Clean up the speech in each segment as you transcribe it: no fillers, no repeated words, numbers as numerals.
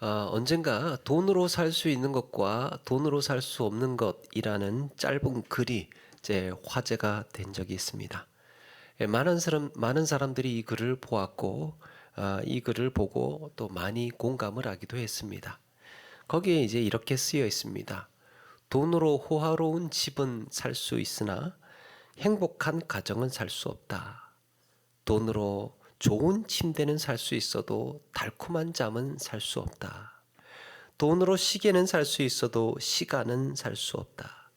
언젠가 돈으로 살 수 있는 것과 돈으로 살 수 없는 것이라는 짧은 글이 이제 화제가 된 적이 있습니다. 많은 사람들이 이 글을 보았고, 이 글을 보고 또 많이 공감을 하기도 했습니다. 거기에 이제 이렇게 쓰여 있습니다. 돈으로 호화로운 집은 살 수 있으나 행복한 가정은 살 수 없다. 돈으로 좋은 침대는 살 수 있어도 달콤한 잠은 살 수 없다. 돈으로 시계는 살 수 있어도 시간은 살 수 없다.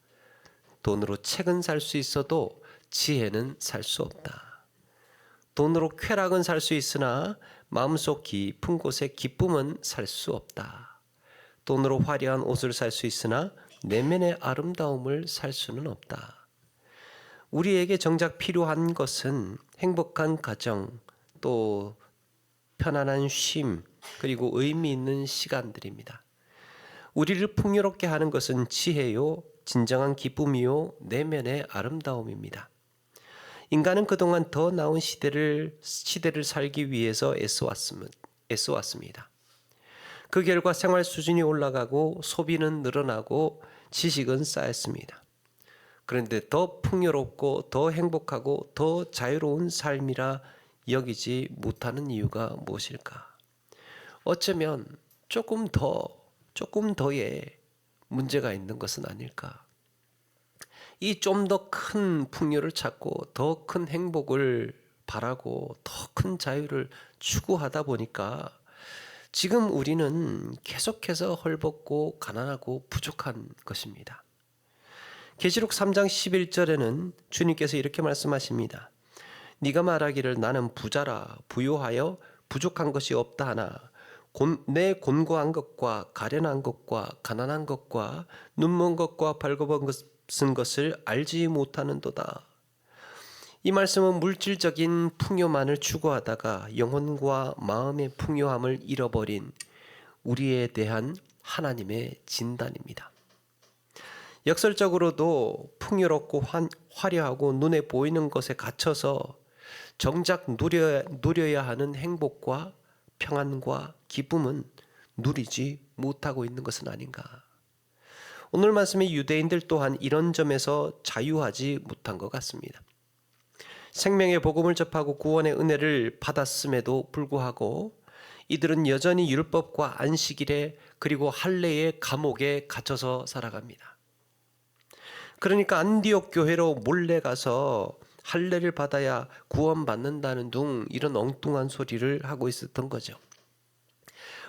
돈으로 책은 살 수 있어도 지혜는 살 수 없다. 돈으로 쾌락은 살 수 있으나 마음속 깊은 곳에 기쁨은 살 수 없다. 돈으로 화려한 옷을 살 수 있으나 내면의 아름다움을 살 수는 없다. 우리에게 정작 필요한 것은 행복한 가정, 또 편안한 쉼, 그리고 의미 있는 시간들입니다. 우리를 풍요롭게 하는 것은 지혜요, 진정한 기쁨이요, 내면의 아름다움입니다. 인간은 그동안 더 나은 시대를 살기 위해서 애써왔습니다. 그 결과 생활 수준이 올라가고 소비는 늘어나고 지식은 쌓였습니다. 그런데 더 풍요롭고 더 행복하고 더 자유로운 삶이라 여기지 못하는 이유가 무엇일까? 어쩌면 조금 더의 문제가 있는 것은 아닐까? 이 좀 더 큰 풍요를 찾고 더 큰 행복을 바라고 더 큰 자유를 추구하다 보니까 지금 우리는 계속해서 헐벗고 가난하고 부족한 것입니다. 계시록 3장 11절에는 주님께서 이렇게 말씀하십니다. 네가 말하기를 나는 부자라 부요하여 부족한 것이 없다 하나 내 곤고한 것과 가련한 것과 가난한 것과 눈먼 것과 벌거벗은 것을 알지 못하는도다. 이 말씀은 물질적인 풍요만을 추구하다가 영혼과 마음의 풍요함을 잃어버린 우리에 대한 하나님의 진단입니다. 역설적으로도 풍요롭고 화려하고 눈에 보이는 것에 갇혀서 정작 누려야 하는 행복과 평안과 기쁨은 누리지 못하고 있는 것은 아닌가. 오늘 말씀의 유대인들 또한 이런 점에서 자유하지 못한 것 같습니다. 생명의 복음을 접하고 구원의 은혜를 받았음에도 불구하고 이들은 여전히 율법과 안식일에 그리고 할례의 감옥에 갇혀서 살아갑니다. 그러니까 안디옥 교회로 몰래 가서 할례를 받아야 구원받는다는 둥 이런 엉뚱한 소리를 하고 있었던 거죠.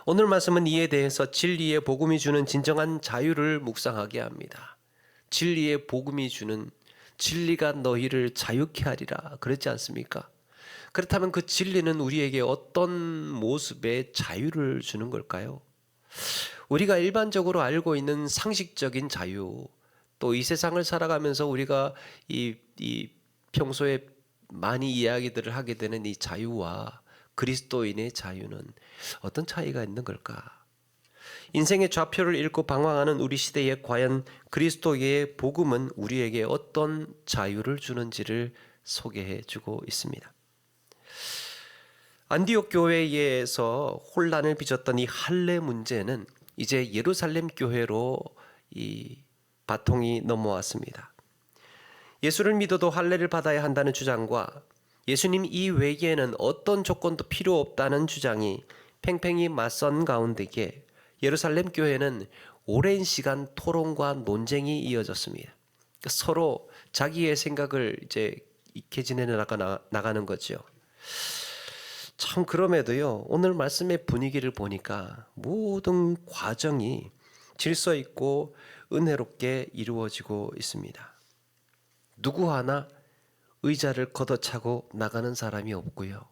오늘 말씀은 이에 대해서 진리의 복음이 주는 진정한 자유를 묵상하게 합니다. 진리의 복음이 주는 진리가 너희를 자유케 하리라 그랬지 않습니까? 그렇다면 그 진리는 우리에게 어떤 모습의 자유를 주는 걸까요? 우리가 일반적으로 알고 있는 상식적인 자유, 또 이 세상을 살아가면서 우리가 이 평소에 많이 이야기들을 하게 되는 이 자유와 그리스도인의 자유는 어떤 차이가 있는 걸까? 인생의 좌표를 잃고 방황하는 우리 시대에 과연 그리스도의 복음은 우리에게 어떤 자유를 주는지를 소개해 주고 있습니다. 안디옥 교회에서 혼란을 빚었던 이 할례 문제는 이제 예루살렘 교회로 이 바통이 넘어왔습니다. 예수를 믿어도 할례를 받아야 한다는 주장과 예수님 이외에는 어떤 조건도 필요 없다는 주장이 팽팽히 맞선 가운데에 예루살렘 교회는 오랜 시간 토론과 논쟁이 이어졌습니다. 서로 자기의 생각을 이제 개진해 나가는 거죠. 참 그럼에도요, 오늘 말씀의 분위기를 보니까 모든 과정이 질서 있고 은혜롭게 이루어지고 있습니다. 누구 하나 의자를 걷어차고 나가는 사람이 없고요.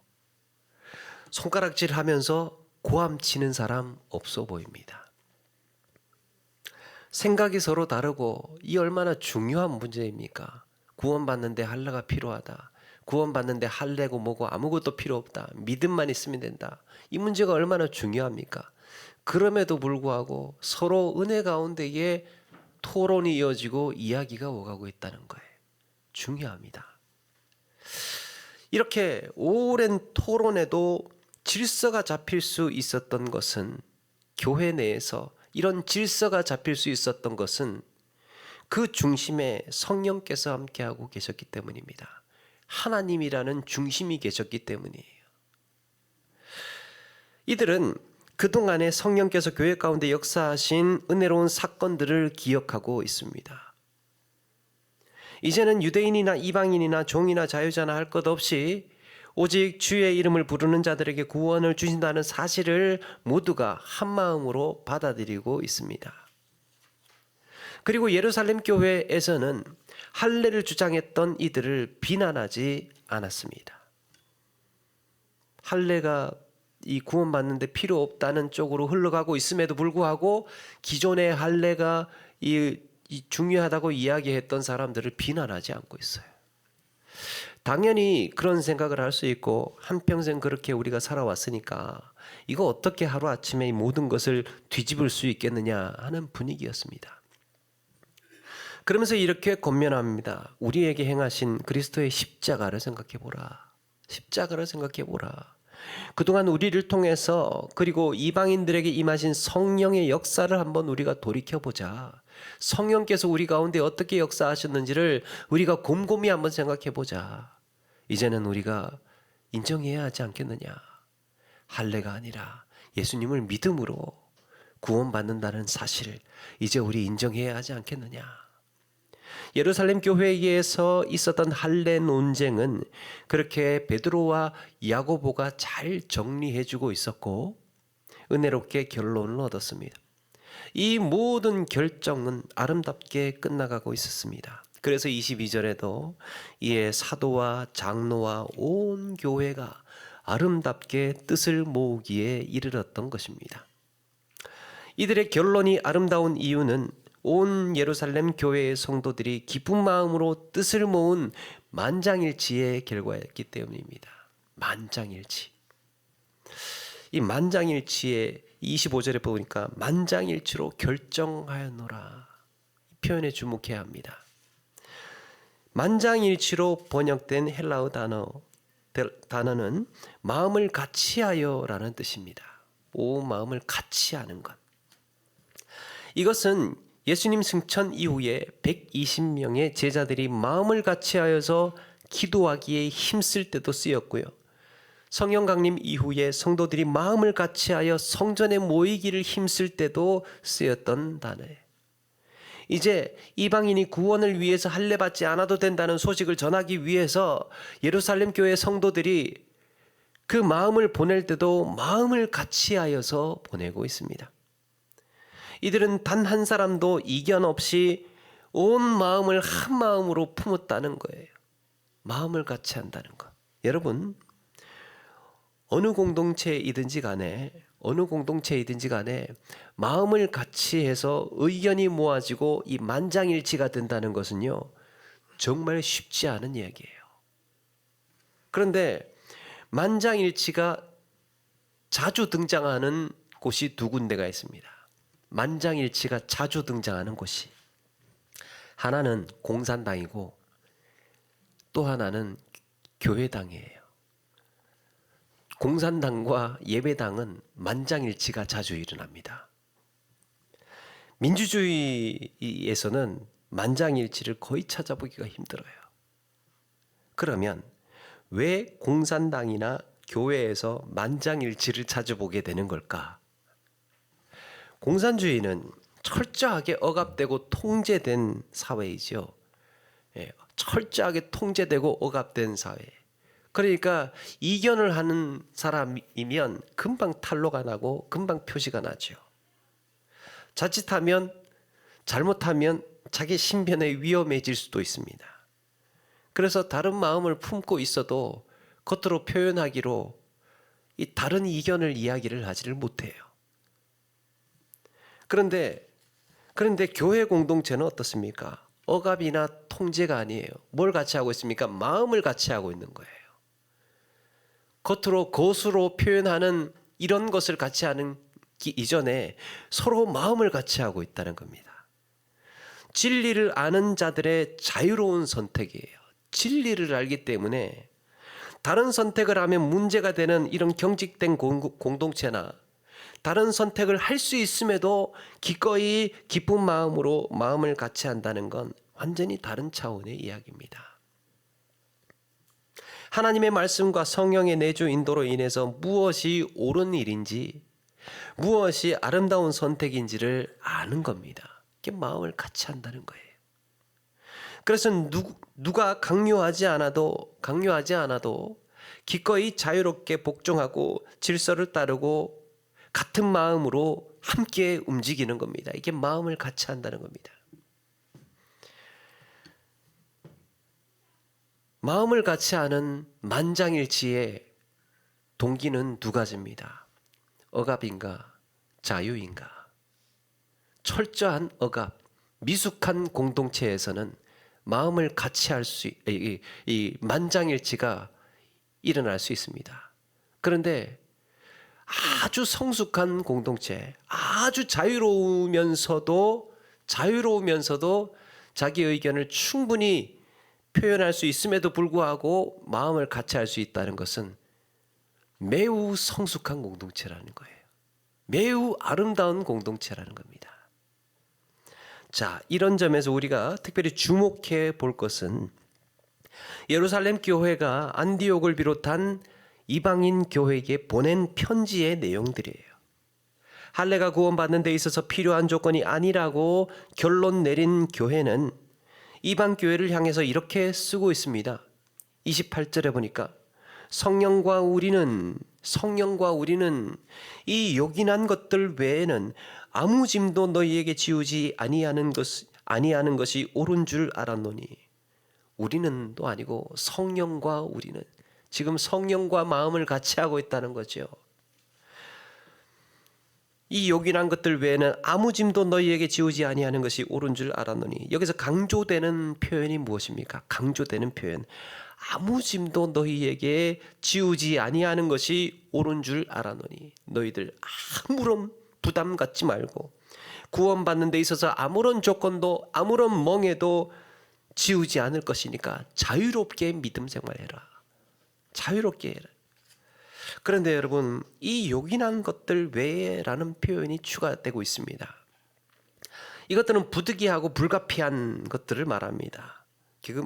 손가락질하면서 고함치는 사람 없어 보입니다. 생각이 서로 다르고 이 얼마나 중요한 문제입니까? 구원받는데 할례가 필요하다. 구원받는데 할례고 뭐고 아무것도 필요 없다. 믿음만 있으면 된다. 이 문제가 얼마나 중요합니까? 그럼에도 불구하고 서로 은혜 가운데에 토론이 이어지고 이야기가 오가고 있다는 거예요. 중요합니다. 이렇게 오랜 토론에도 질서가 잡힐 수 있었던 것은 교회 내에서 이런 질서가 잡힐 수 있었던 것은 그 중심에 성령께서 함께하고 계셨기 때문입니다. 하나님이라는 중심이 계셨기 때문이에요. 이들은 그동안에 성령께서 교회 가운데 역사하신 은혜로운 사건들을 기억하고 있습니다. 이제는 유대인이나 이방인이나 종이나 자유자나 할 것 없이 오직 주의 이름을 부르는 자들에게 구원을 주신다는 사실을 모두가 한마음으로 받아들이고 있습니다. 그리고 예루살렘 교회에서는 할례를 주장했던 이들을 비난하지 않았습니다. 할례가 이 구원받는데 필요 없다는 쪽으로 흘러가고 있음에도 불구하고 기존의 할례가 이 중요하다고 이야기했던 사람들을 비난하지 않고 있어요. 당연히 그런 생각을 할 수 있고 한평생 그렇게 우리가 살아왔으니까 이거 어떻게 하루아침에 이 모든 것을 뒤집을 수 있겠느냐 하는 분위기였습니다. 그러면서 이렇게 권면합니다. 우리에게 행하신 그리스도의 십자가를 생각해보라. 십자가를 생각해보라. 그동안 우리를 통해서 그리고 이방인들에게 임하신 성령의 역사를 한번 우리가 돌이켜보자. 성령께서 우리 가운데 어떻게 역사하셨는지를 우리가 곰곰이 한번 생각해보자. 이제는 우리가 인정해야 하지 않겠느냐. 할례가 아니라 예수님을 믿음으로 구원받는다는 사실을 이제 우리 인정해야 하지 않겠느냐. 예루살렘 교회에서 있었던 할례 논쟁은 그렇게 베드로와 야고보가 잘 정리해주고 있었고 은혜롭게 결론을 얻었습니다. 이 모든 결정은 아름답게 끝나가고 있었습니다. 그래서 22절에도 이에 사도와 장로와 온 교회가 아름답게 뜻을 모으기에 이르렀던 것입니다. 이들의 결론이 아름다운 이유는 온 예루살렘 교회의 성도들이 기쁜 마음으로 뜻을 모은 만장일치의 결과였기 때문입니다. 만장일치. 이 만장일치의 25절에 보니까 만장일치로 결정하였노라. 이 표현에 주목해야 합니다. 만장일치로 번역된 헬라어 단어는 마음을 같이하여라는 뜻입니다. 온 마음을 같이하는 것. 이것은 예수님 승천 이후에 120명의 제자들이 마음을 같이하여서 기도하기에 힘쓸 때도 쓰였고요. 성령 강림 이후에 성도들이 마음을 같이하여 성전에 모이기를 힘쓸 때도 쓰였던 단어예요. 이제 이방인이 구원을 위해서 할례 받지 않아도 된다는 소식을 전하기 위해서 예루살렘 교회 성도들이 그 마음을 보낼 때도 마음을 같이하여서 보내고 있습니다. 이들은 단 한 사람도 이견 없이 온 마음을 한 마음으로 품었다는 거예요. 마음을 같이 한다는 것. 여러분, 어느 공동체이든지 간에 마음을 같이 해서 의견이 모아지고 이 만장일치가 된다는 것은요, 정말 쉽지 않은 이야기예요. 그런데 만장일치가 자주 등장하는 곳이 두 군데가 있습니다. 만장일치가 자주 등장하는 곳이 하나는 공산당이고 또 하나는 교회당이에요. 공산당과 예배당은 만장일치가 자주 일어납니다. 민주주의에서는 만장일치를 거의 찾아보기가 힘들어요. 그러면 왜 공산당이나 교회에서 만장일치를 자주 보게 되는 걸까? 공산주의는 철저하게 억압되고 통제된 사회이죠. 철저하게 통제되고 억압된 사회. 그러니까 이견을 하는 사람이면 금방 탄로가 나고 금방 표시가 나죠. 자칫하면 잘못하면 자기 신변에 위험해질 수도 있습니다. 그래서 다른 마음을 품고 있어도 겉으로 표현하기로 이 다른 이견을 이야기를 하지를 못해요. 그런데 교회 공동체는 어떻습니까? 억압이나 통제가 아니에요. 뭘 같이 하고 있습니까? 마음을 같이 하고 있는 거예요. 겉으로 것으로 표현하는 이런 것을 같이 하는 이전에 서로 마음을 같이 하고 있다는 겁니다. 진리를 아는 자들의 자유로운 선택이에요. 진리를 알기 때문에 다른 선택을 하면 문제가 되는 이런 경직된 공동체나 다른 선택을 할 수 있음에도 기꺼이 기쁜 마음으로 마음을 같이 한다는 건 완전히 다른 차원의 이야기입니다. 하나님의 말씀과 성령의 내주 인도로 인해서 무엇이 옳은 일인지, 무엇이 아름다운 선택인지를 아는 겁니다. 이게 마음을 같이 한다는 거예요. 그래서 누가 강요하지 않아도 기꺼이 자유롭게 복종하고 질서를 따르고 같은 마음으로 함께 움직이는 겁니다. 이게 마음을 같이 한다는 겁니다. 마음을 같이 하는 만장일치의 동기는 두 가지입니다. 억압인가 자유인가. 철저한 억압, 미숙한 공동체에서는 마음을 같이 할 수, 이 만장일치가 일어날 수 있습니다. 그런데 아주 성숙한 공동체, 아주 자유로우면서도 자기 의견을 충분히 표현할 수 있음에도 불구하고 마음을 같이 할 수 있다는 것은 매우 성숙한 공동체라는 거예요. 매우 아름다운 공동체라는 겁니다. 자, 이런 점에서 우리가 특별히 주목해 볼 것은 예루살렘 교회가 안디옥을 비롯한 이방인 교회에게 보낸 편지의 내용들이에요. 할례가 구원받는 데 있어서 필요한 조건이 아니라고 결론 내린 교회는 이방 교회를 향해서 이렇게 쓰고 있습니다. 28절에 보니까 성령과 우리는 이 요긴한 것들 외에는 아무 짐도 너희에게 지우지 아니하는 것이 옳은 줄 알았노니. 우리는도 아니고 성령과 우리는, 지금 성령과 마음을 같이 하고 있다는 거죠. 이 요긴한 것들 외에는 아무 짐도 너희에게 지우지 아니하는 것이 옳은 줄 알았노니. 여기서 강조되는 표현이 무엇입니까? 강조되는 표현, 아무 짐도 너희에게 지우지 아니하는 것이 옳은 줄 알았노니. 너희들 아무런 부담 갖지 말고 구원받는 데 있어서 아무런 조건도 아무런 멍에도 지우지 않을 것이니까 자유롭게 믿음 생활해라. 자유롭게 해라. 그런데 여러분, 이 요긴한 것들 외에라는 표현이 추가되고 있습니다. 이것들은 부득이하고 불가피한 것들을 말합니다.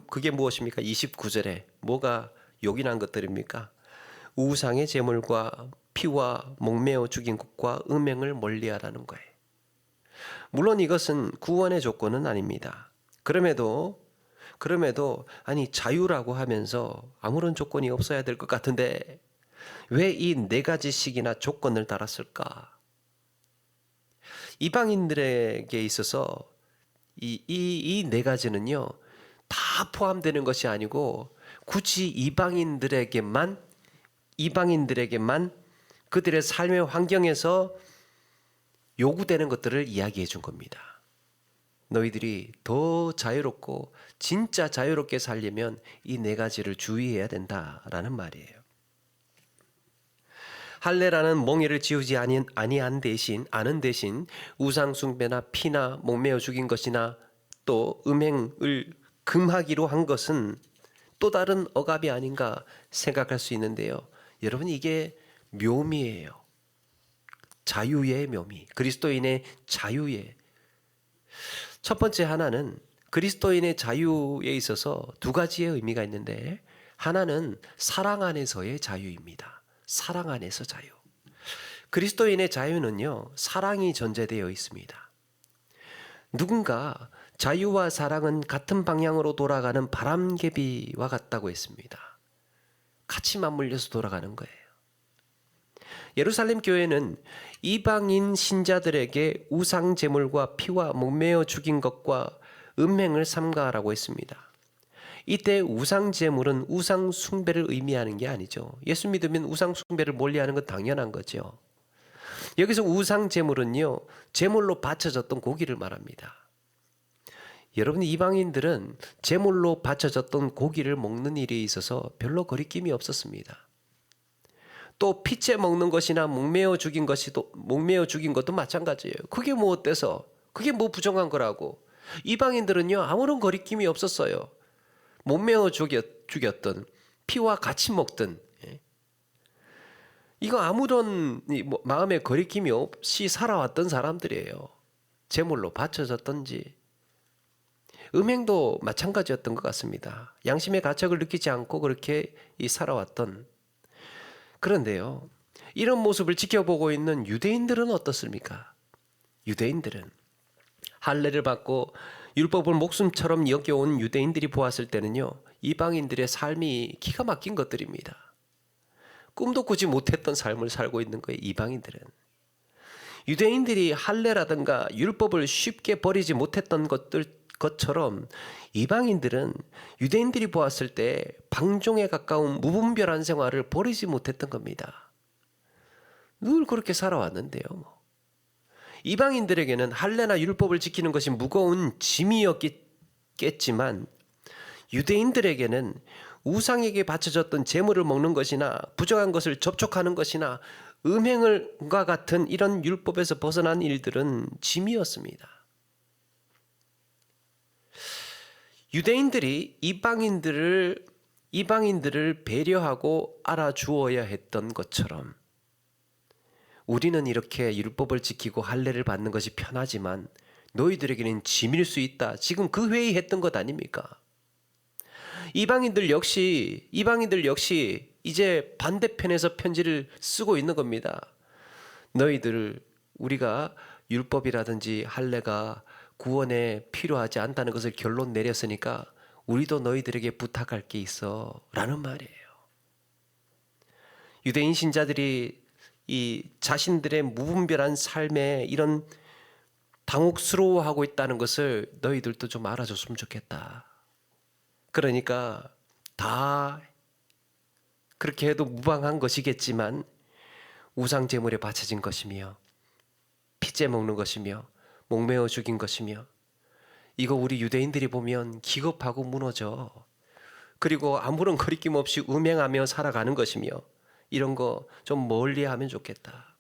그게 무엇입니까? 29절에 뭐가 요긴한 것들입니까? 우상의 제물과 피와 목매어 죽인 것과 음행을 멀리하라는 거예요. 물론 이것은 구원의 조건은 아닙니다. 그럼에도 아니 자유라고 하면서 아무런 조건이 없어야 될 것 같은데 왜 이 네 가지씩이나 조건을 달았을까? 이방인들에게 있어서 이 네 가지는요, 다 포함되는 것이 아니고 굳이 이방인들에게만 그들의 삶의 환경에서 요구되는 것들을 이야기해 준 겁니다. 너희들이 더 자유롭고 진짜 자유롭게 살려면 이 네 가지를 주의해야 된다라는 말이에요. 할례라는 멍에를 지우지 아니한 대신 우상 숭배나 피나 목매어 죽인 것이나 또 음행을 금하기로 한 것은 또 다른 억압이 아닌가 생각할 수 있는데요. 여러분, 이게 묘미예요. 자유의 묘미, 그리스도인의 자유의 첫 번째 하나는 그리스도인의 자유에 있어서 두 가지의 의미가 있는데, 하나는 사랑 안에서의 자유입니다. 사랑 안에서 자유. 그리스도인의 자유는요, 사랑이 전제되어 있습니다. 누군가 자유와 사랑은 같은 방향으로 돌아가는 바람개비와 같다고 했습니다. 같이 맞물려서 돌아가는 거예요. 예루살렘 교회는 이방인 신자들에게 우상 제물과 피와 목매어 죽인 것과 음행을 삼가라고 했습니다. 이때 우상 제물은 우상 숭배를 의미하는 게 아니죠. 예수 믿으면 우상 숭배를 멀리하는 건 당연한 거죠. 여기서 우상 제물은요, 제물로 바쳐졌던 고기를 말합니다. 여러분, 이방인들은 제물로 바쳐졌던 고기를 먹는 일에 있어서 별로 거리낌이 없었습니다. 또 피째 먹는 것이나 목매어 죽인 것도 마찬가지예요. 그게 뭐 어때서? 그게 뭐 부정한 거라고? 이방인들은요, 아무런 거리낌이 없었어요. 목매어 죽였던, 피와 같이 먹던. 이거 아무런 마음의 거리낌이 없이 살아왔던 사람들이에요. 제물로 바쳐졌던지. 음행도 마찬가지였던 것 같습니다. 양심의 가책을 느끼지 않고 그렇게 살아왔던. 그런데요, 이런 모습을 지켜보고 있는 유대인들은 어떻습니까? 유대인들은 할례를 받고 율법을 목숨처럼 여겨온 유대인들이 보았을 때는요, 이방인들의 삶이 기가 막힌 것들입니다. 꿈도 꾸지 못했던 삶을 살고 있는 거예요. 이방인들은. 유대인들이 할례라든가 율법을 쉽게 버리지 못했던 것처럼 이방인들은 유대인들이 보았을 때 방종에 가까운 무분별한 생활을 버리지 못했던 겁니다. 늘 그렇게 살아왔는데요. 이방인들에게는 할례나 율법을 지키는 것이 무거운 짐이었겠지만 유대인들에게는 우상에게 바쳐졌던 제물을 먹는 것이나 부정한 것을 접촉하는 것이나 음행과 같은 이런 율법에서 벗어난 일들은 짐이었습니다. 유대인들이 이방인들을 배려하고 알아주어야 했던 것처럼 우리는 이렇게 율법을 지키고 할례를 받는 것이 편하지만 너희들에게는 짐일 수 있다. 지금 그 회의했던 것 아닙니까? 이방인들 역시 이제 반대편에서 편지를 쓰고 있는 겁니다. 우리가 율법이라든지 할례가 구원에 필요하지 않다는 것을 결론 내렸으니까 우리도 너희들에게 부탁할 게 있어 라는 말이에요. 유대인 신자들이 이 자신들의 무분별한 삶에 이런 당혹스러워하고 있다는 것을 너희들도 좀 알아줬으면 좋겠다. 그러니까 다 그렇게 해도 무방한 것이겠지만 우상 제물에 바쳐진 것이며 피째 먹는 것이며 목매어 죽인 것이며 이거 우리 유대인들이 보면 기겁하고 무너져. 그리고 아무런 거리낌 없이 음행하며 살아가는 것이며 이런 거 좀 멀리하면 좋겠다.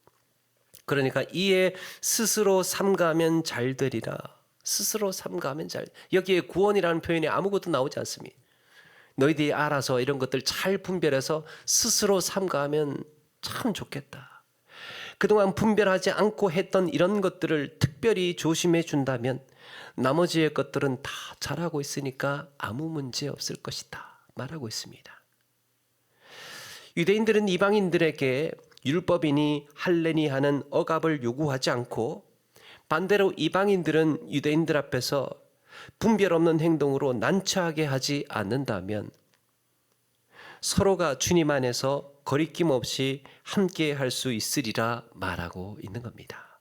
그러니까 이에 스스로 삼가면 잘 되리라. 스스로 삼가면 여기에 구원이라는 표현이 아무것도 나오지 않습니다. 너희들이 알아서 이런 것들 잘 분별해서 스스로 삼가하면 참 좋겠다. 그동안 분별하지 않고 했던 이런 것들을 특별히 조심해 준다면 나머지의 것들은 다 잘하고 있으니까 아무 문제 없을 것이다 말하고 있습니다. 유대인들은 이방인들에게 율법이니 할례니 하는 억압을 요구하지 않고 반대로 이방인들은 유대인들 앞에서 분별 없는 행동으로 난처하게 하지 않는다면 서로가 주님 안에서 거리낌 없이 함께 할 수 있으리라 말하고 있는 겁니다.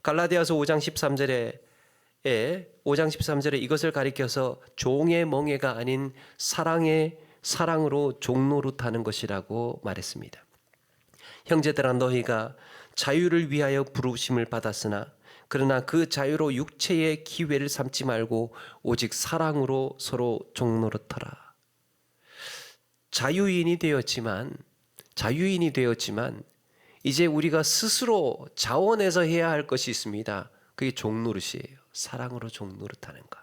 갈라디아서 5장 13절에 이것을 가리켜서 종의 멍에가 아닌 사랑으로 종노릇하는 것이라고 말했습니다. 형제들아 너희가 자유를 위하여 부르심을 받았으나 그러나 그 자유로 육체의 기회를 삼지 말고 오직 사랑으로 서로 종노릇하라. 자유인이 되었지만 이제 우리가 스스로 자원해서 해야 할 것이 있습니다. 그게 종노릇이에요. 사랑으로 종노릇하는 것.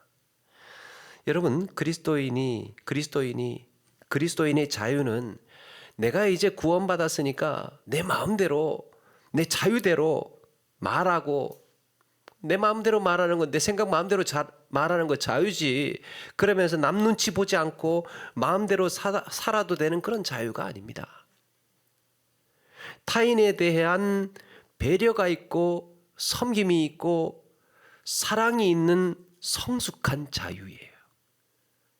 여러분 그리스도인의 자유는 내가 이제 구원받았으니까 내 마음대로 내 자유대로 말하고 내 마음대로 말하는 건 내 생각 마음대로 말하는 거 자유지. 그러면서 남 눈치 보지 않고 마음대로 살아도 되는 그런 자유가 아닙니다. 타인에 대한 배려가 있고 섬김이 있고 사랑이 있는 성숙한 자유예요.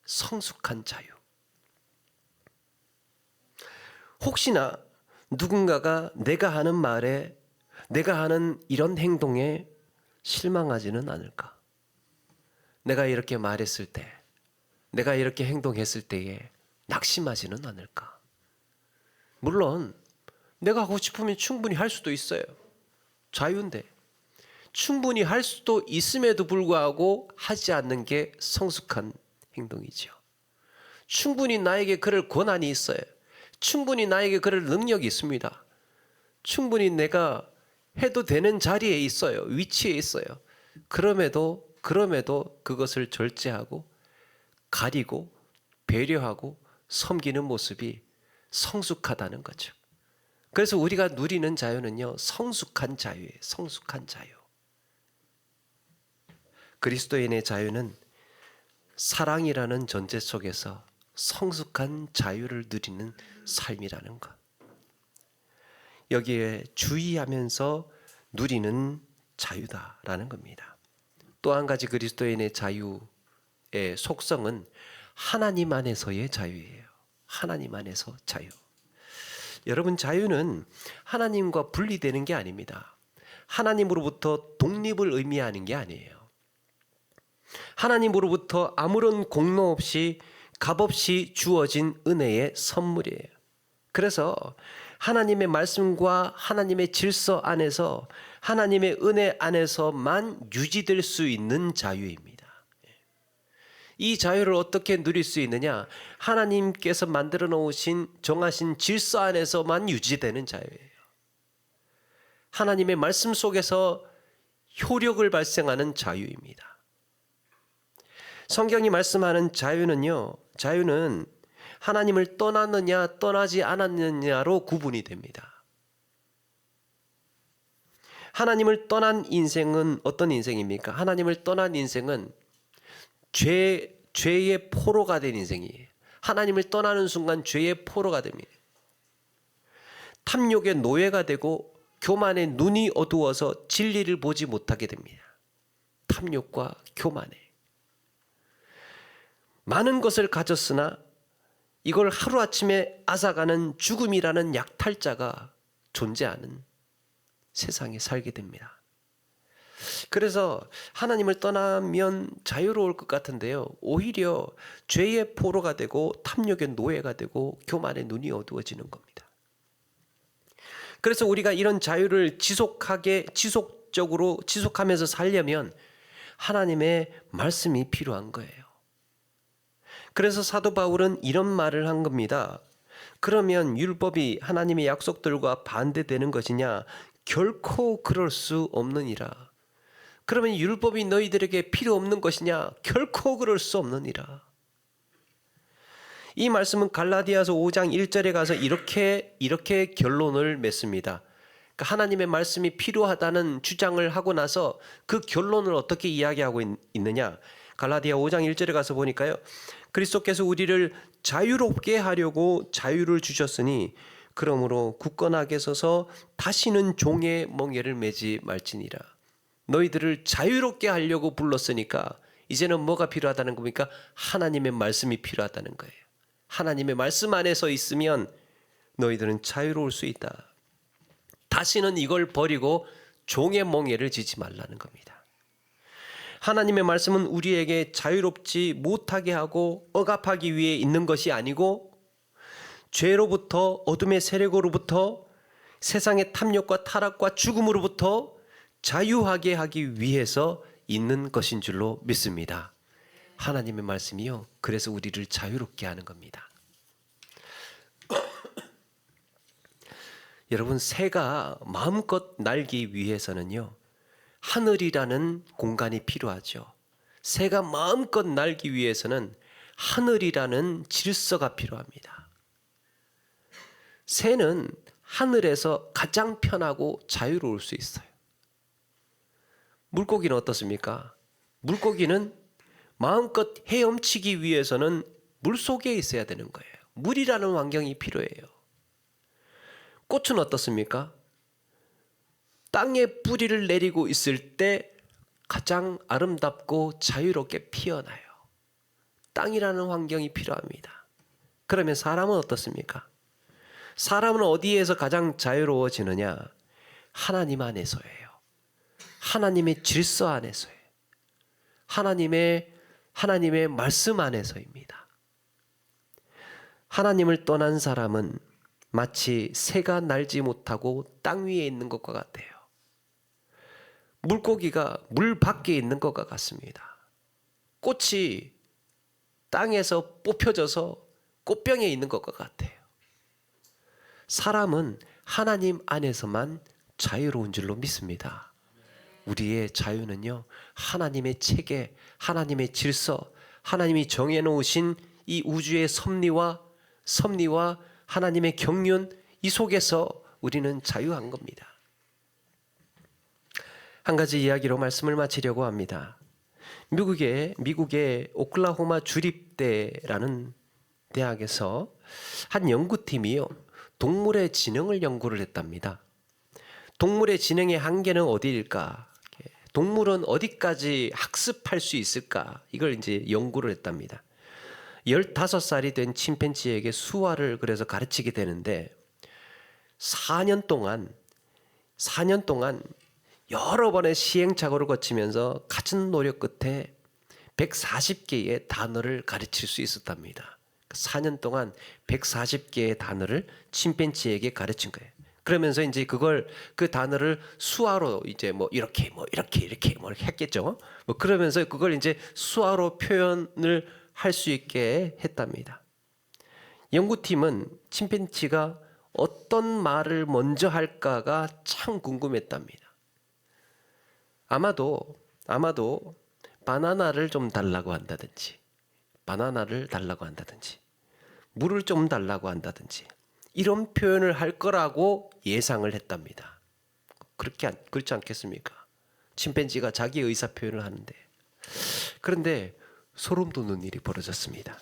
성숙한 자유. 혹시나 누군가가 내가 하는 말에 내가 하는 이런 행동에 실망하지는 않을까? 내가 이렇게 말했을 때, 내가 이렇게 행동했을 때에 낙심하지는 않을까? 물론 내가 하고 싶으면 충분히 할 수도 있어요. 자유인데 충분히 할 수도 있음에도 불구하고 하지 않는 게 성숙한 행동이죠. 충분히 나에게 그럴 권한이 있어요. 충분히 나에게 그럴 능력이 있습니다. 충분히 내가 해도 되는 자리에 있어요. 위치에 있어요. 그럼에도 그것을 절제하고 가리고 배려하고 섬기는 모습이 성숙하다는 거죠. 그래서 우리가 누리는 자유는요, 성숙한 자유예요. 성숙한 자유. 그리스도인의 자유는 사랑이라는 전제 속에서 성숙한 자유를 누리는 삶이라는 것. 여기에 주의하면서 누리는 자유다라는 겁니다. 또 한 가지 그리스도인의 자유의 속성은 하나님 안에서의 자유예요. 하나님 안에서 자유. 여러분, 자유는 하나님과 분리되는 게 아닙니다. 하나님으로부터 독립을 의미하는 게 아니에요. 하나님으로부터 아무런 공로 없이 값없이 주어진 은혜의 선물이에요. 그래서 하나님의 말씀과 하나님의 질서 안에서 하나님의 은혜 안에서만 유지될 수 있는 자유입니다. 이 자유를 어떻게 누릴 수 있느냐? 하나님께서 만들어 놓으신 정하신 질서 안에서만 유지되는 자유예요. 하나님의 말씀 속에서 효력을 발생하는 자유입니다. 성경이 말씀하는 자유는요, 자유는 하나님을 떠났느냐 떠나지 않았느냐로 구분이 됩니다. 하나님을 떠난 인생은 어떤 인생입니까? 하나님을 떠난 인생은 죄의 포로가 된 인생이에요. 하나님을 떠나는 순간 죄의 포로가 됩니다. 탐욕의 노예가 되고 교만의 눈이 어두워서 진리를 보지 못하게 됩니다. 탐욕과 교만에. 많은 것을 가졌으나 이걸 하루아침에 앗아가는 죽음이라는 약탈자가 존재하는 세상에 살게 됩니다. 그래서 하나님을 떠나면 자유로울 것 같은데요, 오히려 죄의 포로가 되고 탐욕의 노예가 되고 교만의 눈이 어두워지는 겁니다. 그래서 우리가 이런 자유를 지속하면서 살려면 하나님의 말씀이 필요한 거예요. 그래서 사도 바울은 이런 말을 한 겁니다. 그러면 율법이 하나님의 약속들과 반대되는 것이냐? 결코 그럴 수 없느니라. 그러면 율법이 너희들에게 필요 없는 것이냐? 결코 그럴 수 없느니라. 이 말씀은 갈라디아서 5장 1절에 가서 이렇게 결론을 맺습니다. 그러니까 하나님의 말씀이 필요하다는 주장을 하고 나서 그 결론을 어떻게 이야기하고 있느냐? 갈라디아 5장 1절에 가서 보니까요, 그리스도께서 우리를 자유롭게 하려고 자유를 주셨으니 그러므로 굳건하게 서서 다시는 종의 멍에를 매지 말지니라. 너희들을 자유롭게 하려고 불렀으니까 이제는 뭐가 필요하다는 겁니까? 하나님의 말씀이 필요하다는 거예요. 하나님의 말씀 안에서 있으면 너희들은 자유로울 수 있다. 다시는 이걸 버리고 종의 멍에를 지지 말라는 겁니다. 하나님의 말씀은 우리에게 자유롭지 못하게 하고 억압하기 위해 있는 것이 아니고 죄로부터, 어둠의 세력으로부터, 세상의 탐욕과 타락과 죽음으로부터 자유하게 하기 위해서 있는 것인 줄로 믿습니다. 하나님의 말씀이요, 그래서 우리를 자유롭게 하는 겁니다. 여러분, 새가 마음껏 날기 위해서는요, 하늘이라는 공간이 필요하죠. 새가 마음껏 날기 위해서는 하늘이라는 질서가 필요합니다. 새는 하늘에서 가장 편하고 자유로울 수 있어요. 물고기는 어떻습니까? 물고기는 마음껏 헤엄치기 위해서는 물속에 있어야 되는 거예요. 물이라는 환경이 필요해요. 꽃은 어떻습니까? 땅에 뿌리를 내리고 있을 때 가장 아름답고 자유롭게 피어나요. 땅이라는 환경이 필요합니다. 그러면 사람은 어떻습니까? 사람은 어디에서 가장 자유로워지느냐? 하나님 안에서예요. 하나님의 질서 안에서예요. 하나님의 말씀 안에서입니다. 하나님을 떠난 사람은 마치 새가 날지 못하고 땅 위에 있는 것과 같아요. 물고기가 물 밖에 있는 것과 같습니다. 꽃이 땅에서 뽑혀져서 꽃병에 있는 것과 같아요. 사람은 하나님 안에서만 자유로운 줄로 믿습니다. 우리의 자유는요, 하나님의 체계, 하나님의 질서, 하나님이 정해놓으신 이 우주의 섭리와 하나님의 경륜, 이 속에서 우리는 자유한 겁니다. 한 가지 이야기로 말씀을 마치려고 합니다. 미국의 오클라호마 주립대라는 대학에서 한 연구팀이요, 동물의 지능을 연구를 했답니다. 동물의 지능의 한계는 어디일까? 동물은 어디까지 학습할 수 있을까? 이걸 이제 연구를 했답니다. 15살이 된 침팬지에게 수화를 그래서 가르치게 되는데 4년 동안 여러 번의 시행착오를 거치면서 갖은 노력 끝에 140개의 단어를 가르칠 수 있었답니다. 4년 동안 140개의 단어를 침팬지에게 가르친 거예요. 그러면서 이제 그 단어를 수화로 이제 이렇게 했겠죠. 그러면서 그걸 이제 수화로 표현을 할 수 있게 했답니다. 연구팀은 침팬지가 어떤 말을 먼저 할까가 참 궁금했답니다. 아마도 바나나를 좀 달라고 한다든지, 물을 좀 달라고 한다든지 이런 표현을 할 거라고 예상을 했답니다. 그렇지 않겠습니까? 침팬지가 자기 의사 표현을 하는데. 그런데 소름 돋는 일이 벌어졌습니다.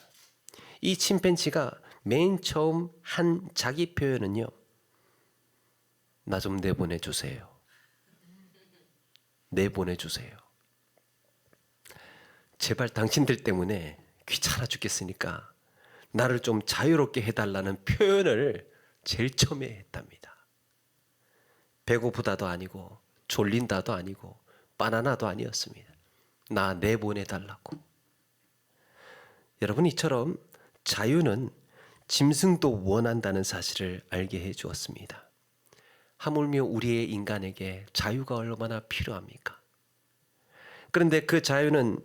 이 침팬지가 맨 처음 한 자기 표현은요, 나 좀 내보내주세요. 제발 당신들 때문에 귀찮아 죽겠으니까 나를 좀 자유롭게 해달라는 표현을 제일 처음에 했답니다. 배고프다도 아니고 졸린다도 아니고 바나나도 아니었습니다. 나 내보내달라고. 여러분, 이처럼 자유는 짐승도 원한다는 사실을 알게 해 주었습니다. 하물며 우리의 인간에게 자유가 얼마나 필요합니까? 그런데 그 자유는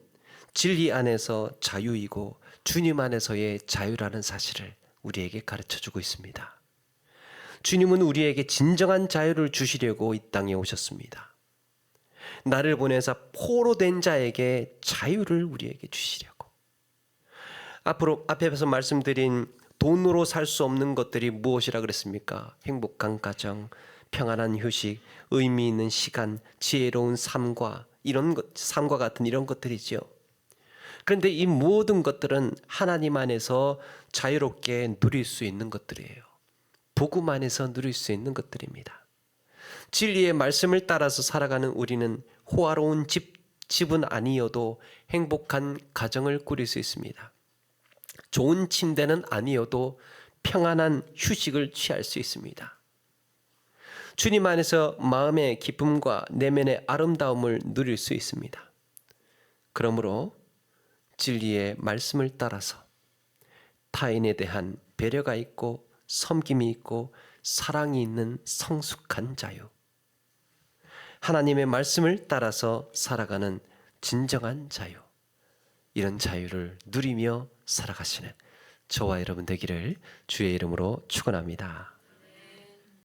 진리 안에서 자유이고 주님 안에서의 자유라는 사실을 우리에게 가르쳐주고 있습니다. 주님은 우리에게 진정한 자유를 주시려고 이 땅에 오셨습니다. 나를 보내사 포로된 자에게 자유를 우리에게 주시려고. 앞에서 말씀드린 돈으로 살 수 없는 것들이 무엇이라 그랬습니까? 행복한 가정, 평안한 휴식, 의미 있는 시간, 지혜로운 삶과 같은 이런 것들이지요. 그런데 이 모든 것들은 하나님 안에서 자유롭게 누릴 수 있는 것들이에요. 복음 안에서 누릴 수 있는 것들입니다. 진리의 말씀을 따라서 살아가는 우리는 호화로운 집은 아니어도 행복한 가정을 꾸릴 수 있습니다. 좋은 침대는 아니어도 평안한 휴식을 취할 수 있습니다. 주님 안에서 마음의 기쁨과 내면의 아름다움을 누릴 수 있습니다. 그러므로 진리의 말씀을 따라서 타인에 대한 배려가 있고 섬김이 있고 사랑이 있는 성숙한 자유, 하나님의 말씀을 따라서 살아가는 진정한 자유, 이런 자유를 누리며 살아가시는 저와 여러분 되기를 주의 이름으로 축원합니다.